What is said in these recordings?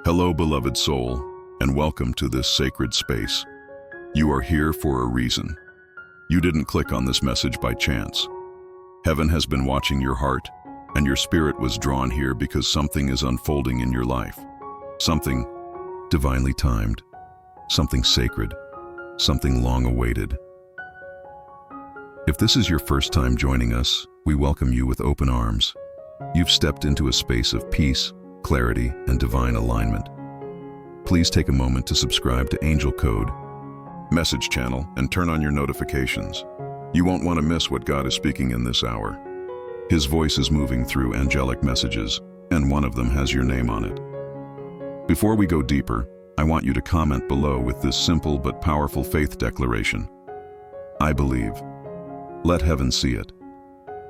Hello, beloved soul, and welcome to this sacred space. You are here for a reason. You didn't click on this message by chance. Heaven has been watching your heart, and your spirit was drawn here because something is unfolding in your life. Something divinely timed, something sacred, something long awaited. If this is your first time joining us, we welcome you with open arms. You've stepped into a space of peace, clarity, and divine alignment. Please take a moment to subscribe to Angel Code Message Channel and turn on your notifications. You won't want to miss what God is speaking in this hour. His voice is moving through angelic messages, and one of them has your name on it. Before we go deeper, I want you to comment below with this simple but powerful faith declaration. I believe. Let heaven see it.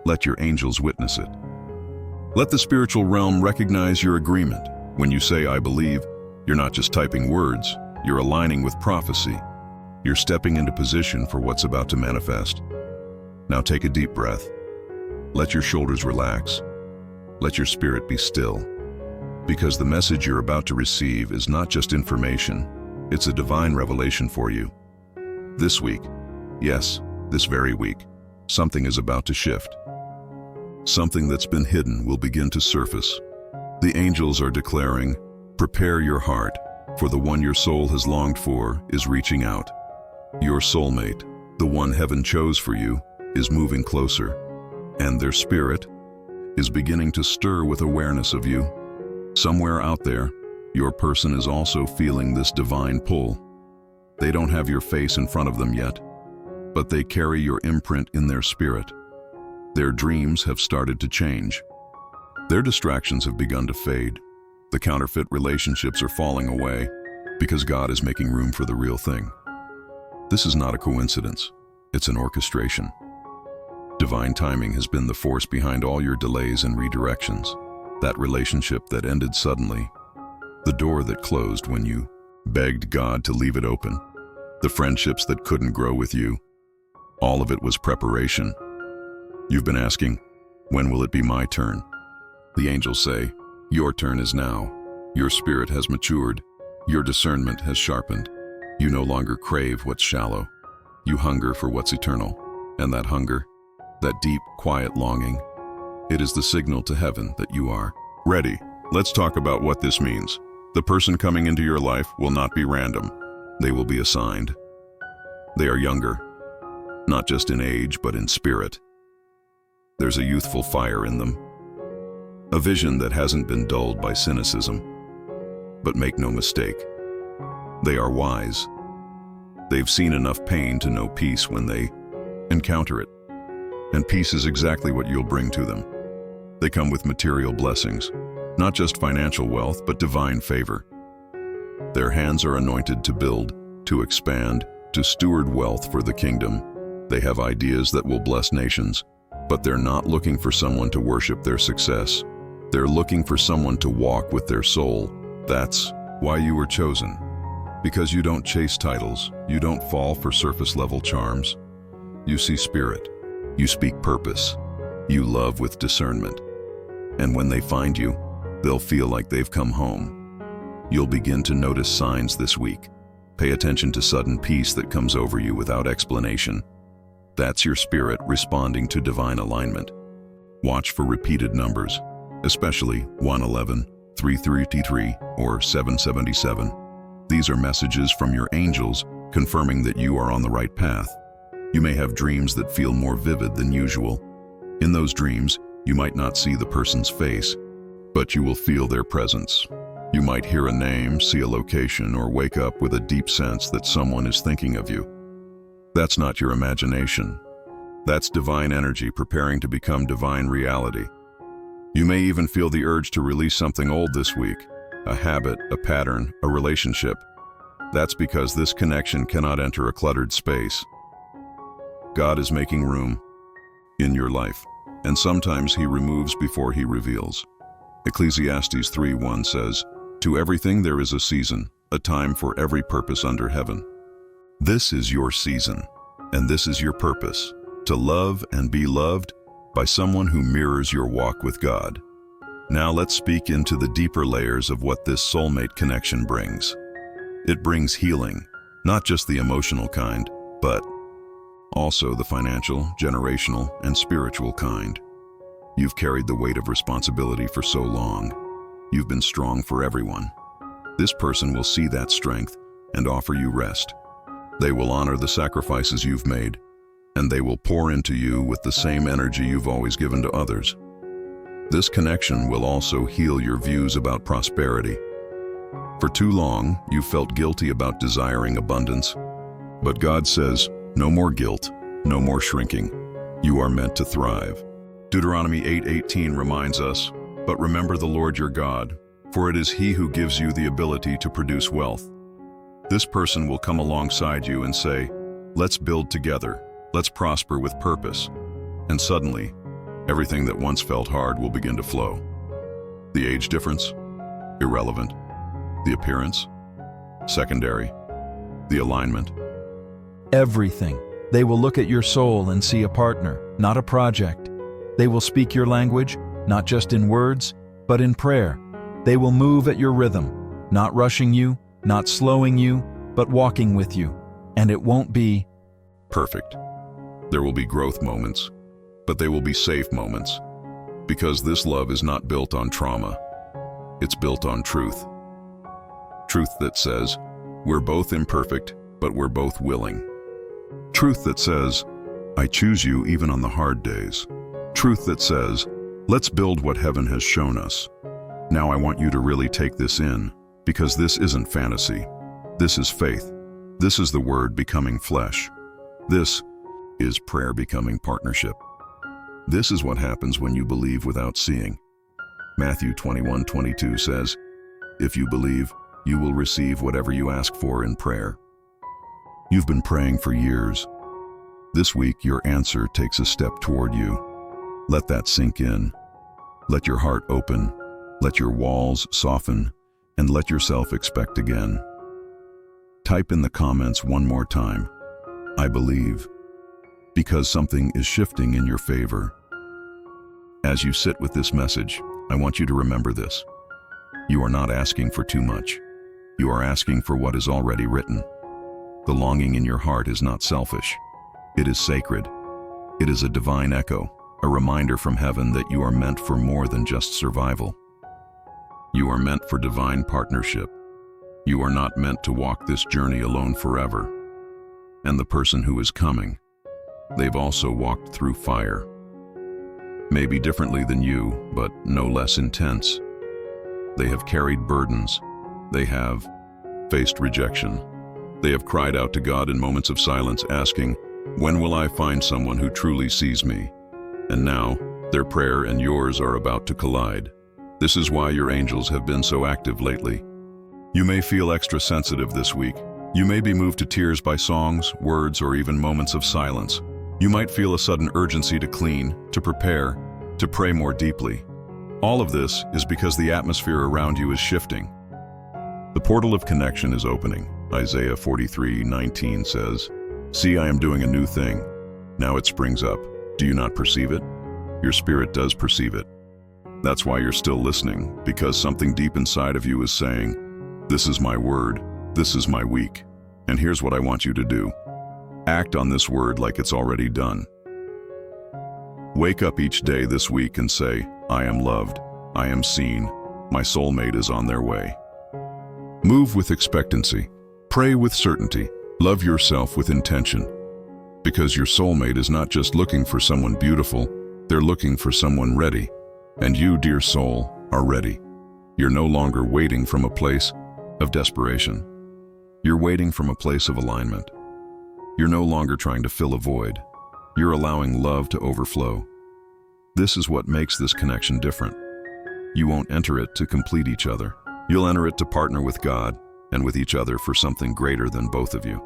Let your angels witness it. Let the spiritual realm recognize your agreement. When you say, I believe, you're not just typing words, you're aligning with prophecy. You're stepping into position for what's about to manifest. Now take a deep breath. Let your shoulders relax. Let your spirit be still. Because the message you're about to receive is not just information, it's a divine revelation for you. This week, yes, this very week, something is about to shift. Something that's been hidden will begin to surface. The angels are declaring, prepare your heart, for the one your soul has longed for is reaching out. Your soulmate, the one heaven chose for you, is moving closer, and their spirit is beginning to stir with awareness of you. Somewhere out there, your person is also feeling this divine pull. They don't have your face in front of them yet, but they carry your imprint in their spirit. Their dreams have started to change. Their distractions have begun to fade. The counterfeit relationships are falling away because God is making room for the real thing. This is not a coincidence. It's an orchestration. Divine timing has been the force behind all your delays and redirections. That relationship that ended suddenly. The door that closed when you begged God to leave it open. The friendships that couldn't grow with you. All of it was preparation. You've been asking, when will it be my turn? The angels say, your turn is now. Your spirit has matured. Your discernment has sharpened. You no longer crave what's shallow. You hunger for what's eternal. And that hunger, that deep, quiet longing, it is the signal to heaven that you are ready. Let's talk about what this means. The person coming into your life will not be random. They will be assigned. They are younger, not just in age, but in spirit. There's a youthful fire in them, a vision that hasn't been dulled by cynicism. But make no mistake, they are wise. They've seen enough pain to know peace when they encounter it. And peace is exactly what you'll bring to them. They come with material blessings, not just financial wealth, but divine favor. Their hands are anointed to build, to expand, to steward wealth for the kingdom. They have ideas that will bless nations. But they're not looking for someone to worship their success. They're looking for someone to walk with their soul. That's why you were chosen. Because you don't chase titles. You don't fall for surface-level charms. You see spirit. You speak purpose. You love with discernment. And when they find you, they'll feel like they've come home. You'll begin to notice signs this week. Pay attention to sudden peace that comes over you without explanation. That's your spirit responding to divine alignment. Watch for repeated numbers, especially 111, 333, or 777. These are messages from your angels confirming that you are on the right path. You may have dreams that feel more vivid than usual. In those dreams, you might not see the person's face, but you will feel their presence. You might hear a name, see a location, or wake up with a deep sense that someone is thinking of you. That's not your imagination. That's divine energy preparing to become divine reality. You may even feel the urge to release something old this week, a habit, a pattern, a relationship. That's because this connection cannot enter a cluttered space. God is making room in your life, and sometimes He removes before He reveals. Ecclesiastes 3:1 says, to everything there is a season, a time for every purpose under heaven. This is your season, and this is your purpose, to love and be loved by someone who mirrors your walk with God. Now let's speak into the deeper layers of what this soulmate connection brings. It brings healing, not just the emotional kind, but also the financial, generational, and spiritual kind. You've carried the weight of responsibility for so long. You've been strong for everyone. This person will see that strength and offer you rest. They will honor the sacrifices you've made, and they will pour into you with the same energy you've always given to others. This connection will also heal your views about prosperity. For too long, you felt guilty about desiring abundance. But God says, no more guilt, no more shrinking. You are meant to thrive. Deuteronomy 8:18 reminds us, "But remember the Lord your God, for it is He who gives you the ability to produce wealth." This person will come alongside you and say, "Let's build together, let's prosper with purpose." And suddenly, everything that once felt hard will begin to flow. The age difference? Irrelevant. The appearance? Secondary. The alignment? Everything. They will look at your soul and see a partner, not a project. They will speak your language, not just in words, but in prayer. They will move at your rhythm, not rushing you, not slowing you, but walking with you. And it won't be perfect. There will be growth moments, but they will be safe moments. Because this love is not built on trauma. It's built on truth. Truth that says, we're both imperfect, but we're both willing. Truth that says, I choose you even on the hard days. Truth that says, let's build what heaven has shown us. Now I want you to really take this in, because this isn't fantasy. This is faith. This is the Word becoming flesh. This is prayer becoming partnership. This is what happens when you believe without seeing. Matthew 21:22 says, if you believe, you will receive whatever you ask for in prayer. You've been praying for years. This week, your answer takes a step toward you. Let that sink in. Let your heart open. Let your walls soften, and let yourself expect again. Type in the comments one more time, I believe, because something is shifting in your favor. As you sit with this message, I want you to remember this. You are not asking for too much. You are asking for what is already written. The longing in your heart is not selfish. It is sacred. It is a divine echo, a reminder from heaven that you are meant for more than just survival. You are meant for divine partnership. You are not meant to walk this journey alone forever. And the person who is coming, they've also walked through fire. Maybe differently than you, but no less intense. They have carried burdens. They have faced rejection. They have cried out to God in moments of silence, asking, when will I find someone who truly sees me? And now, their prayer and yours are about to collide. This is why your angels have been so active lately. You may feel extra sensitive this week. You may be moved to tears by songs, words, or even moments of silence. You might feel a sudden urgency to clean, to prepare, to pray more deeply. All of this is because the atmosphere around you is shifting. The portal of connection is opening. Isaiah 43:19 says, see, I am doing a new thing. Now it springs up. Do you not perceive it? Your spirit does perceive it. That's why you're still listening, because something deep inside of you is saying, this is my word, this is my week, and here's what I want you to do. Act on this word like it's already done. Wake up each day this week and say, I am loved, I am seen, my soulmate is on their way. Move with expectancy, pray with certainty, love yourself with intention. Because your soulmate is not just looking for someone beautiful, they're looking for someone ready. And you, dear soul, are ready. You're no longer waiting from a place of desperation. You're waiting from a place of alignment. You're no longer trying to fill a void. You're allowing love to overflow. This is what makes this connection different. You won't enter it to complete each other. You'll enter it to partner with God and with each other for something greater than both of you.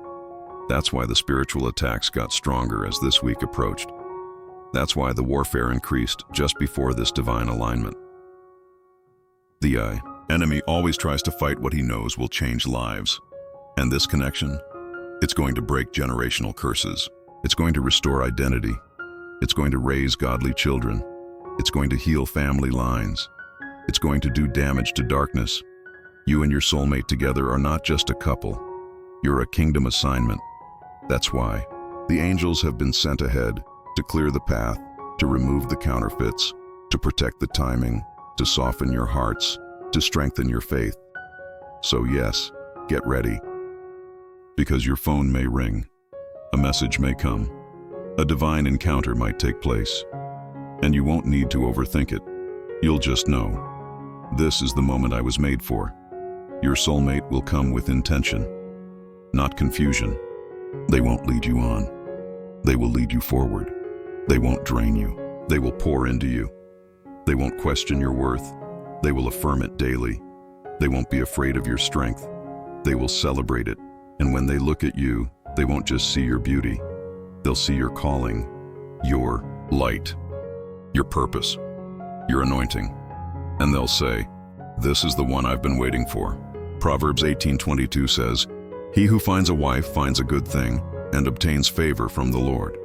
That's why the spiritual attacks got stronger as this week approached. That's why the warfare increased just before this divine alignment. The enemy always tries to fight what he knows will change lives. And this connection, it's going to break generational curses. It's going to restore identity. It's going to raise godly children. It's going to heal family lines. It's going to do damage to darkness. You and your soulmate together are not just a couple. You're a kingdom assignment. That's why the angels have been sent ahead to clear the path, to remove the counterfeits, to protect the timing, to soften your hearts, to strengthen your faith. So yes, get ready. Because your phone may ring, a message may come, a divine encounter might take place, and you won't need to overthink it. You'll just know, this is the moment I was made for. Your soulmate will come with intention, not confusion. They won't lead you on. They will lead you forward. They won't drain you. They will pour into you. They won't question your worth. They will affirm it daily. They won't be afraid of your strength. They will celebrate it. And when they look at you, they won't just see your beauty. They'll see your calling, your light, your purpose, your anointing. And they'll say, this is the one I've been waiting for. Proverbs 18:22 says, he who finds a wife finds a good thing and obtains favor from the Lord.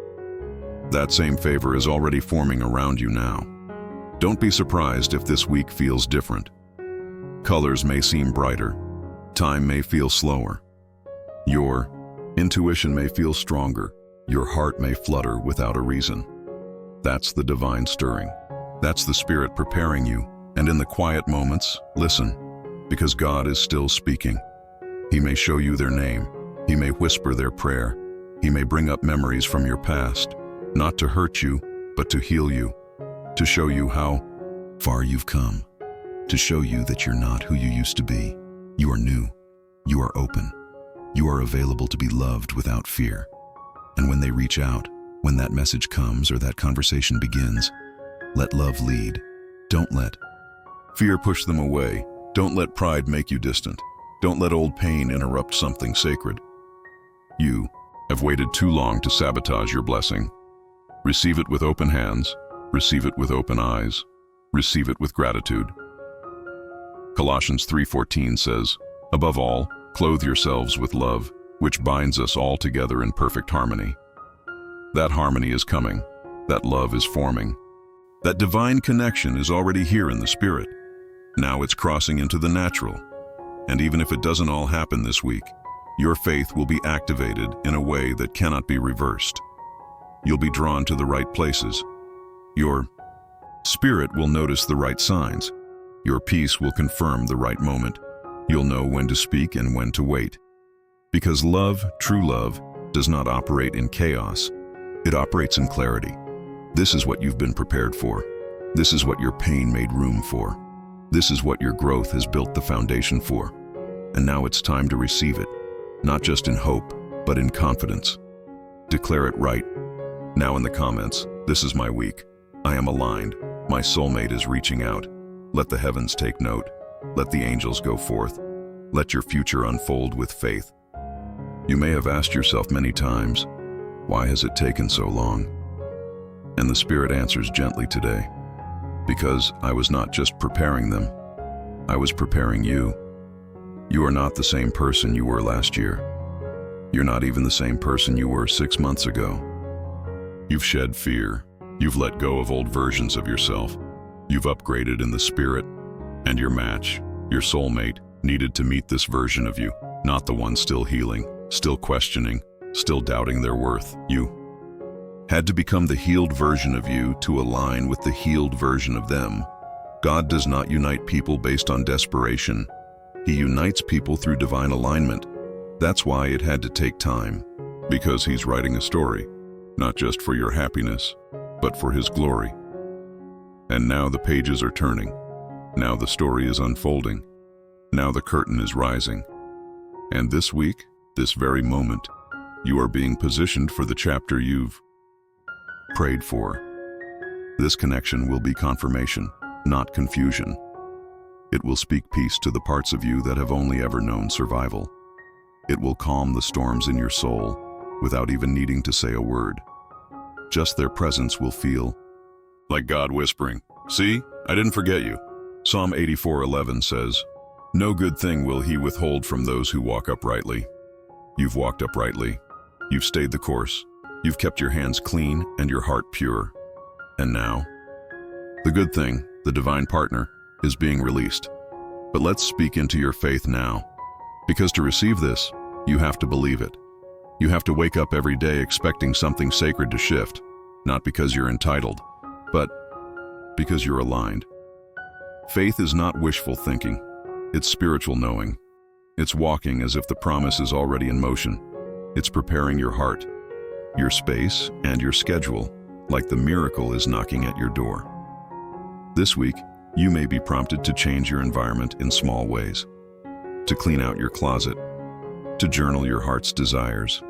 That same favor is already forming around you now. Don't be surprised if this week feels different. Colors may seem brighter. Time may feel slower. Your intuition may feel stronger. Your heart may flutter without a reason. That's the divine stirring. That's the Spirit preparing you. And in the quiet moments, listen, because God is still speaking. He may show you their name. He may whisper their prayer. He may bring up memories from your past, not to hurt you, but to heal you, to show you how far you've come, to show you that you're not who you used to be. You are new. You are open. You are available to be loved without fear. And when they reach out, when that message comes or that conversation begins, let love lead. Don't let fear push them away. Don't let pride make you distant. Don't let old pain interrupt something sacred. You have waited too long to sabotage your blessing. Receive it with open hands. Receive it with open eyes. Receive it with gratitude. Colossians 3:14 says, above all, clothe yourselves with love, which binds us all together in perfect harmony. That harmony is coming. That love is forming. That divine connection is already here in the Spirit. Now it's crossing into the natural. And even if it doesn't all happen this week, your faith will be activated in a way that cannot be reversed. You'll be drawn to the right places. Your spirit will notice the right signs. Your peace will confirm the right moment. You'll know when to speak and when to wait. Because love, true love, does not operate in chaos. It operates in clarity. This is what you've been prepared for. This is what your pain made room for. This is what your growth has built the foundation for. And now it's time to receive it, not just in hope, but in confidence. Declare it right. Now in the comments, this is my week. I am aligned. My soulmate is reaching out. Let the heavens take note. Let the angels go forth. Let your future unfold with faith. You may have asked yourself many times, why has it taken so long? And the Spirit answers gently today. Because I was not just preparing them, I was preparing you. You are not the same person you were last year. You're not even the same person you were 6 months ago. You've shed fear. You've let go of old versions of yourself. You've upgraded in the Spirit, and your match, your soulmate, needed to meet this version of you, not the one still healing, still questioning, still doubting their worth. You had to become the healed version of you to align with the healed version of them. God does not unite people based on desperation. He unites people through divine alignment. That's why it had to take time, because He's writing a story, not just for your happiness, but for His glory. And now the pages are turning. Now the story is unfolding. Now the curtain is rising. And this week, this very moment, you are being positioned for the chapter you've prayed for. This connection will be confirmation, not confusion. It will speak peace to the parts of you that have only ever known survival. It will calm the storms in your soul without even needing to say a word. Just their presence will feel like God whispering, "See, I didn't forget you." Psalm 84:11 says, "No good thing will He withhold from those who walk uprightly." You've walked uprightly. You've stayed the course. You've kept your hands clean and your heart pure. And now, the good thing, the divine partner, is being released. But let's speak into your faith now. Because to receive this, you have to believe it. You have to wake up every day expecting something sacred to shift, not because you're entitled, but because you're aligned. Faith is not wishful thinking. It's spiritual knowing. It's walking as if the promise is already in motion. It's preparing your heart, your space, and your schedule, like the miracle is knocking at your door. This week, you may be prompted to change your environment in small ways, to clean out your closet, to journal your heart's desires,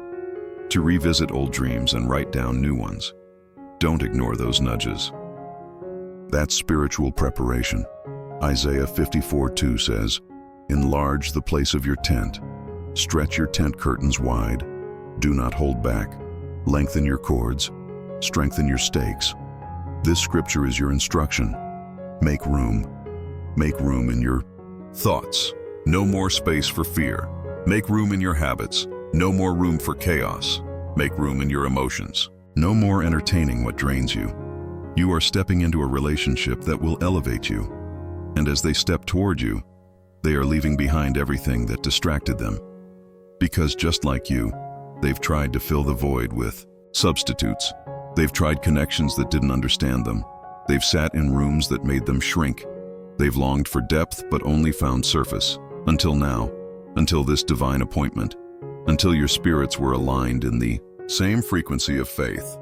to revisit old dreams and write down new ones. Don't ignore those nudges. That's spiritual preparation. Isaiah 54:2 says, "Enlarge the place of your tent. Stretch your tent curtains wide. Do not hold back. Lengthen your cords. Strengthen your stakes." This scripture is your instruction. Make room. Make room in your thoughts. No more space for fear. Make room in your habits. No more room for chaos. Make room in your emotions. No more entertaining what drains you. You are stepping into a relationship that will elevate you. And as they step toward you, they are leaving behind everything that distracted them. Because just like you, they've tried to fill the void with substitutes. They've tried connections that didn't understand them. They've sat in rooms that made them shrink. They've longed for depth but only found surface. Until now, until this divine appointment, until your spirits were aligned in the same frequency of faith.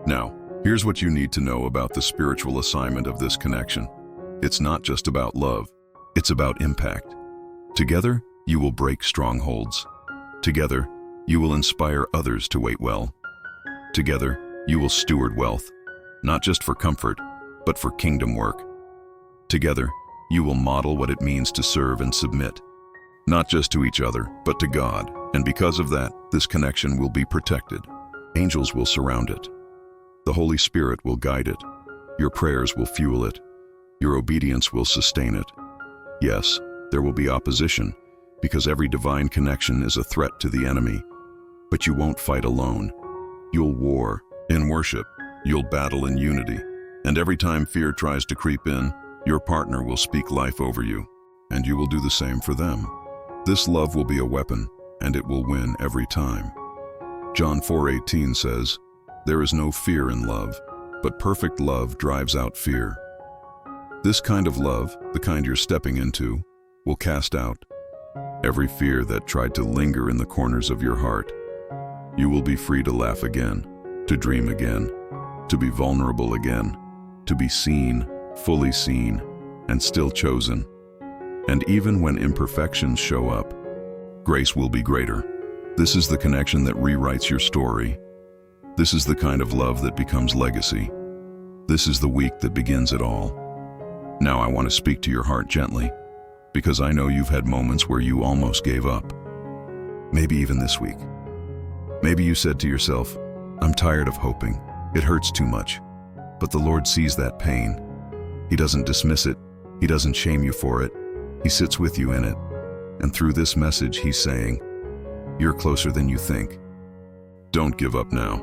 Now, here's what you need to know about the spiritual assignment of this connection. It's not just about love, it's about impact. Together, you will break strongholds. Together, you will inspire others to wait well. Together, you will steward wealth, not just for comfort, but for kingdom work. Together, you will model what it means to serve and submit, not just to each other, but to God. And because of that, this connection will be protected. Angels will surround it. The Holy Spirit will guide it. Your prayers will fuel it. Your obedience will sustain it. Yes, there will be opposition, because every divine connection is a threat to the enemy. But you won't fight alone. You'll war in worship. You'll battle in unity. And every time fear tries to creep in, your partner will speak life over you, and you will do the same for them. This love will be a weapon, and it will win every time. John 4:18 says, "There is no fear in love, but perfect love drives out fear." This kind of love, the kind you're stepping into, will cast out every fear that tried to linger in the corners of your heart. You will be free to laugh again, to dream again, to be vulnerable again, to be seen, fully seen, and still chosen. And even when imperfections show up, grace will be greater. This is the connection that rewrites your story. This is the kind of love that becomes legacy. This is the week that begins it all. Now I want to speak to your heart gently, because I know you've had moments where you almost gave up. Maybe even this week. Maybe you said to yourself, "I'm tired of hoping. It hurts too much." But the Lord sees that pain. He doesn't dismiss it. He doesn't shame you for it. He sits with you in it. And through this message, He's saying, "You're closer than you think." Don't give up now.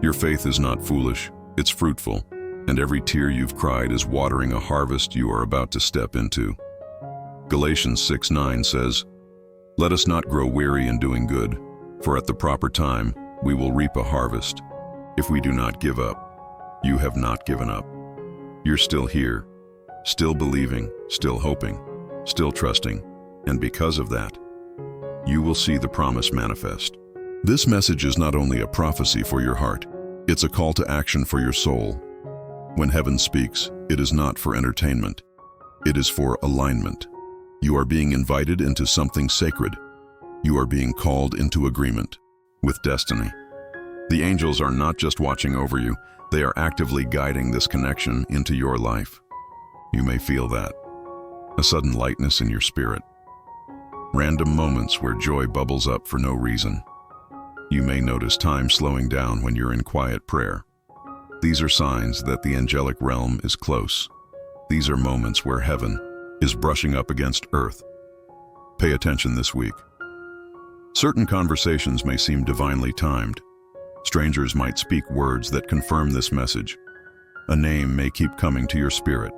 Your faith is not foolish. It's fruitful. And every tear you've cried is watering a harvest you are about to step into. Galatians 6:9 says, "Let us not grow weary in doing good, for at the proper time we will reap a harvest. If we do not give up, you have not given up." You're still here, still believing, still hoping, still trusting, and because of that, you will see the promise manifest. This message is not only a prophecy for your heart, it's a call to action for your soul. When heaven speaks, it is not for entertainment. It is for alignment. You are being invited into something sacred. You are being called into agreement with destiny. The angels are not just watching over you, they are actively guiding this connection into your life. You may feel that. A sudden lightness in your spirit. Random moments where joy bubbles up for no reason. You may notice time slowing down when you're in quiet prayer. These are signs that the angelic realm is close. These are moments where heaven is brushing up against earth. Pay attention this week. Certain conversations may seem divinely timed. Strangers might speak words that confirm this message. A name may keep coming to your spirit.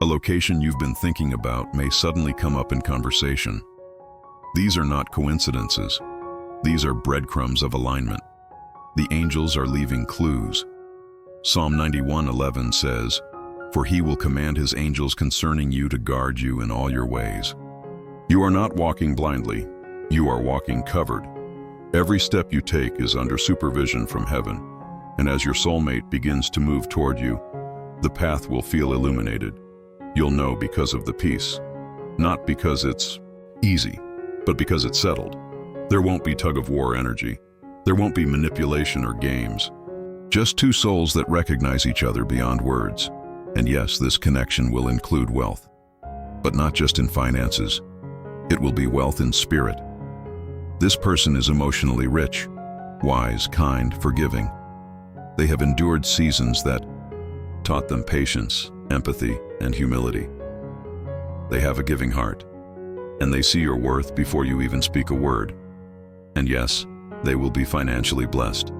A location you've been thinking about may suddenly come up in conversation. These are not coincidences. These are breadcrumbs of alignment. The angels are leaving clues. Psalm 91:11 says, "For he will command his angels concerning you to guard you in all your ways." You are not walking blindly. You are walking covered. Every step you take is under supervision from heaven, and as your soulmate begins to move toward you, the path will feel illuminated. You'll know because of the peace, not because it's easy, but because it's settled. There won't be tug-of-war energy. There won't be manipulation or games. Just two souls that recognize each other beyond words. And yes, this connection will include wealth, but not just in finances. It will be wealth in spirit. This person is emotionally rich, wise, kind, forgiving. They have endured seasons that taught them patience, empathy, and humility. They have a giving heart, and they see your worth before you even speak a word. And yes, they will be financially blessed,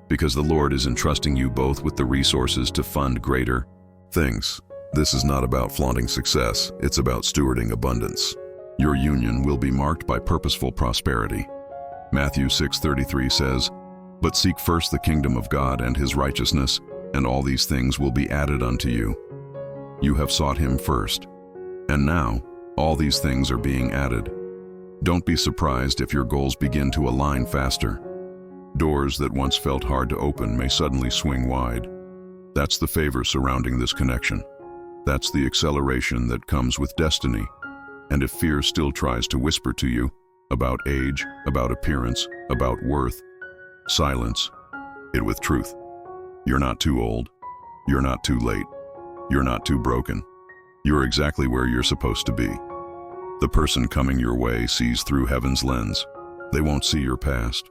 because the Lord is entrusting you both with the resources to fund greater things. This is not about flaunting success, it's about stewarding abundance. Your union will be marked by purposeful prosperity. Matthew 6:33 says, "But seek first the kingdom of God and his righteousness, and all these things will be added unto you." You have sought him first, and now all these things are being added. Don't be surprised if your goals begin to align faster. Doors that once felt hard to open may suddenly swing wide. That's the favor surrounding this connection. That's the acceleration that comes with destiny. And if fear still tries to whisper to you about age, about appearance, about worth, silence it with truth. You're not too old. You're not too late. You're not too broken. You're exactly where you're supposed to be. The person coming your way sees through heaven's lens. They won't see your past.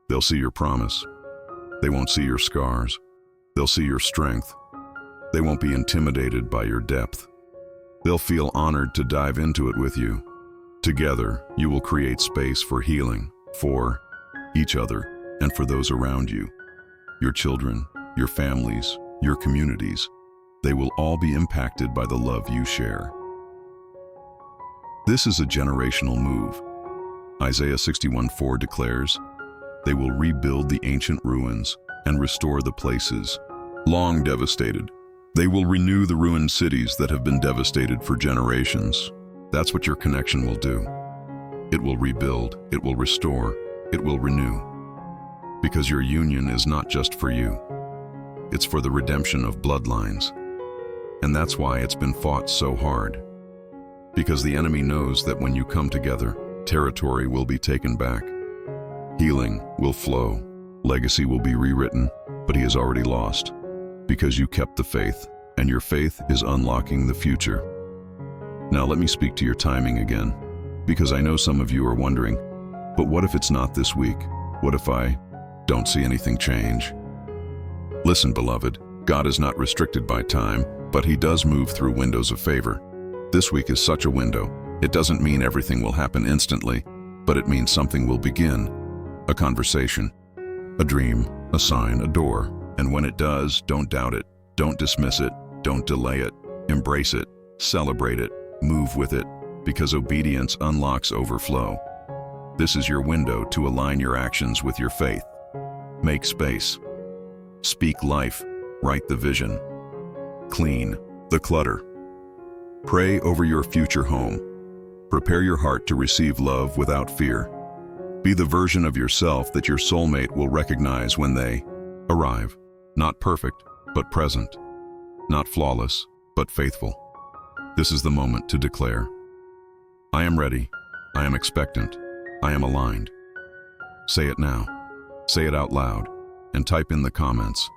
They'll see your promise. They won't see your scars. They'll see your strength. They won't be intimidated by your depth. They'll feel honored to dive into it with you. Together, you will create space for healing, for each other, and for those around you. Your children, your families, your communities, they will all be impacted by the love you share. This is a generational move. Isaiah 61:4 declares, "They will rebuild the ancient ruins and restore the places long devastated. They will renew the ruined cities that have been devastated for generations." That's what your connection will do. It will rebuild, it will restore, it will renew. Because your union is not just for you. It's for the redemption of bloodlines. And that's why it's been fought so hard. Because the enemy knows that when you come together, territory will be taken back. Healing will flow. Legacy will be rewritten, but he has already lost. Because you kept the faith, and your faith is unlocking the future. Now let me speak to your timing again, because I know some of you are wondering, but what if it's not this week? What if I don't see anything change? Listen, beloved, God is not restricted by time, but he does move through windows of favor. This week is such a window. It doesn't mean everything will happen instantly, but it means something will begin. A conversation, a dream, a sign, a door. And when it does, don't doubt it. Don't dismiss it. Don't delay it. Embrace it. Celebrate it. Move with it. Because obedience unlocks overflow. This is your window to align your actions with your faith. Make space. Speak life. Write the vision. Clean the clutter. Pray over your future home. Prepare your heart to receive love without fear. Be the version of yourself that your soulmate will recognize when they arrive. Not perfect, but present. Not flawless, but faithful. This is the moment to declare, I am ready. I am expectant. I am aligned. Say it now. Say it out loud, and type in the comments.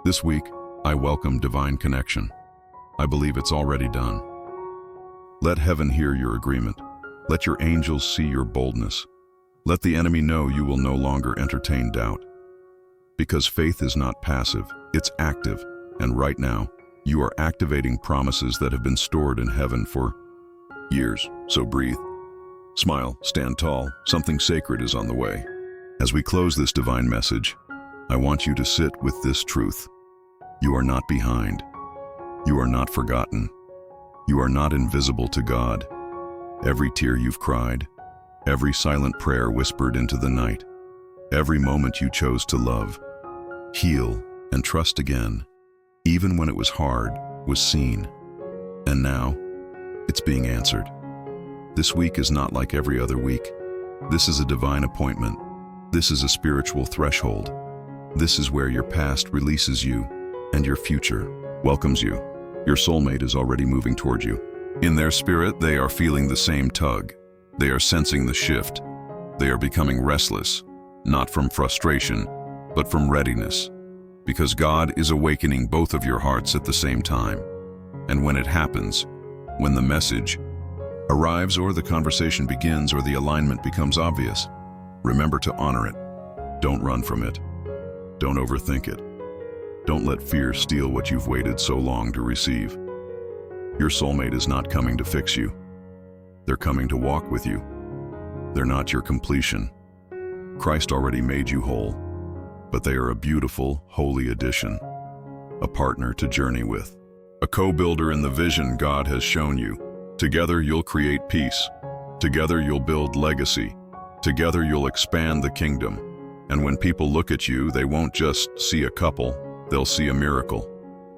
This week, I welcome divine connection. I believe it's already done. Let heaven hear your agreement. Let your angels see your boldness. Let the enemy know you will no longer entertain doubt. Because faith is not passive, it's active, and right now, you are activating promises that have been stored in heaven for years. So breathe. Smile, stand tall, something sacred is on the way. As we close this divine message, I want you to sit with this truth. You are not behind. You are not forgotten. You are not invisible to God. Every tear you've cried, every silent prayer whispered into the night, every moment you chose to love, heal, and trust again, even when it was hard, was seen. And now, it's being answered. This week is not like every other week. This is a divine appointment. This is a spiritual threshold. This is where your past releases you and your future welcomes you. Your soulmate is already moving toward you. In their spirit, they are feeling the same tug. They are sensing the shift. They are becoming restless, not from frustration, but from readiness. Because God is awakening both of your hearts at the same time. And when it happens, when the message arrives or the conversation begins or the alignment becomes obvious, remember to honor it. Don't run from it. Don't overthink it. Don't let fear steal what you've waited so long to receive. Your soulmate is not coming to fix you. They're coming to walk with you. They're not your completion. Christ already made you whole, but they are a beautiful, holy addition, a partner to journey with, a co-builder in the vision God has shown you. Together you'll create peace. Together you'll build legacy. Together you'll expand the kingdom. And when people look at you, they won't just see a couple, they'll see a miracle.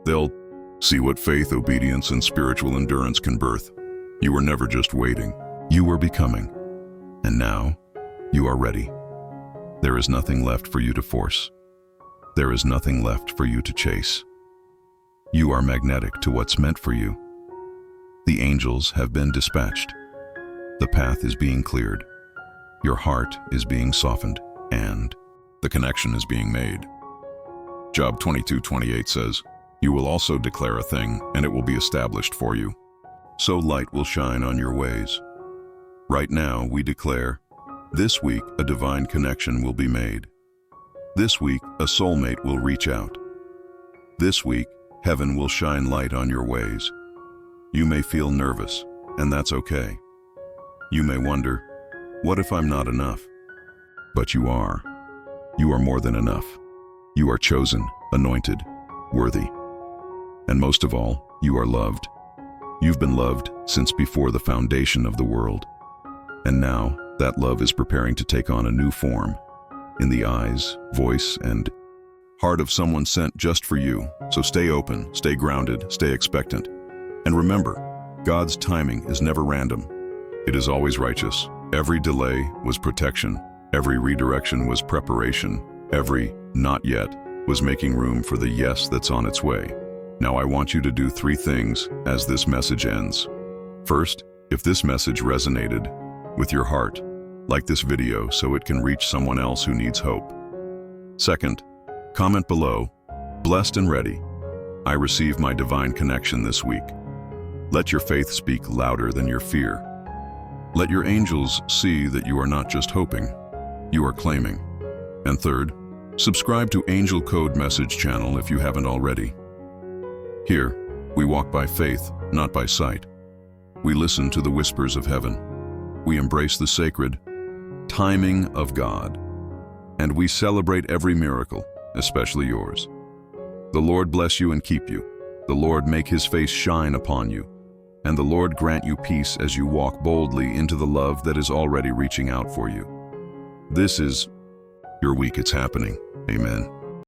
They'll see what faith, obedience, and spiritual endurance can birth. You were never just waiting. You were becoming. And now, you are ready. There is nothing left for you to force. There is nothing left for you to chase. You are magnetic to what's meant for you. The angels have been dispatched. The path is being cleared. Your heart is being softened, and the connection is being made. Job 22:28 says, "You will also declare a thing, and it will be established for you. So light will shine on your ways." Right now, we declare, this week a divine connection will be made. This week, a soulmate will reach out. This week, heaven will shine light on your ways. You may feel nervous, and that's okay. You may wonder, what if I'm not enough? But you are. You are more than enough. You are chosen, anointed, worthy. And most of all, you are loved. You've been loved since before the foundation of the world. And now, that love is preparing to take on a new form in the eyes, voice, and heart of someone sent just for you. So stay open, stay grounded, stay expectant. And remember, God's timing is never random. It is always righteous. Every delay was protection. Every redirection was preparation. Every not yet was making room for the yes that's on its way. Now I want you to do 3 things as this message ends. First, if this message resonated with your heart, like this video so it can reach someone else who needs hope. Second, comment below, "Blessed and ready. I receive my divine connection this week." Let your faith speak louder than your fear. Let your angels see that you are not just hoping, you are claiming. And third, subscribe to Angel Code Message channel if you haven't already. Here, we walk by faith, not by sight. We listen to the whispers of heaven. We embrace the sacred timing of God. And we celebrate every miracle, especially yours. The Lord bless you and keep you. The Lord make his face shine upon you. And the Lord grant you peace as you walk boldly into the love that is already reaching out for you. This is your week. It's happening. Amen.